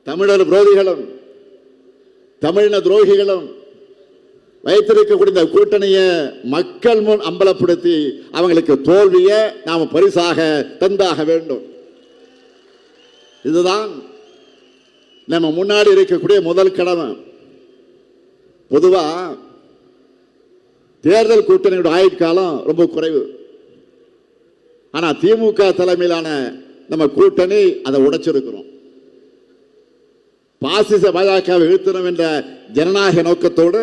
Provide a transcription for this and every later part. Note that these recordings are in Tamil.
தமிழர் விரோதிகளும் தமிழின துரோகிகளும் வைத்திருக்கக்கூடிய இந்த கூட்டணியை மக்கள் முன் அம்பலப்படுத்தி அவங்களுக்கு தோல்வியை நாம் பரிசாக தந்தாக வேண்டும். இதுதான் நம்ம முன்னாடி இருக்கக்கூடிய முதல் கடமை. பொதுவா தேர்தல் கூட்டணியோட ஆயுட்காலம் ரொம்ப குறைவு. ஆனா திமுக தலைமையிலான நம்ம கூட்டணி அதை உடைச்சிருக்கிறோம். பாசிச பாஜகவை வீழ்த்தணும் என்ற ஜனநாயக நோக்கத்தோடு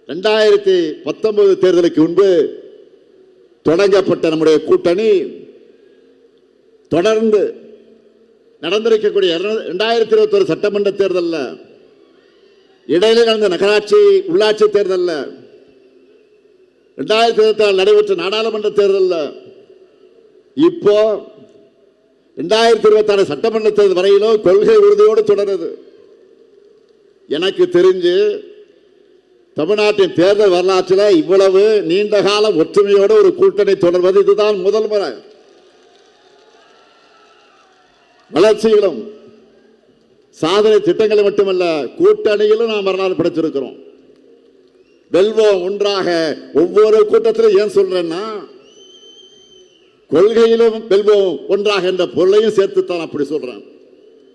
2019 தேர்தலுக்கு முன்பு தொடங்கப்பட்ட நம்முடைய கூட்டணி தொடர்ந்து நடந்திருக்கக்கூடிய 2021 சட்டமன்ற தேர்தலில், இடையில நடந்த நகராட்சி உள்ளாட்சி தேர்தலில், 2024 நடைபெற்ற நாடாளுமன்ற தேர்தலில், இப்போ 2026 சட்டமன்ற தேர்தல் வரையிலும் கொள்கை உறுதியோடு தொடருது. எனக்கு தெரிஞ்சு தமிழ்நாட்டின் தேர்தல் வரலாற்றில் இவ்வளவு நீண்ட கால ஒற்றுமையோடு ஒரு கூட்டணி தொடர்வது இதுதான் முதல் முறை. வளர்ச்சிகளும் சாதனை திட்டங்களை மட்டுமல்ல, கூட்டணியிலும் நாம் வரலாறு படைச்சிருக்கிறோம். வெல்வோம் ஒன்றாக. ஒவ்வொரு கூட்டத்திலும் ஏன் சொல்றேன்னா, கொள்கையிலும் வெல்வோம் ஒன்றாக என்ற பொருளையும் சேர்த்துத்தான் அப்படி சொல்றேன்.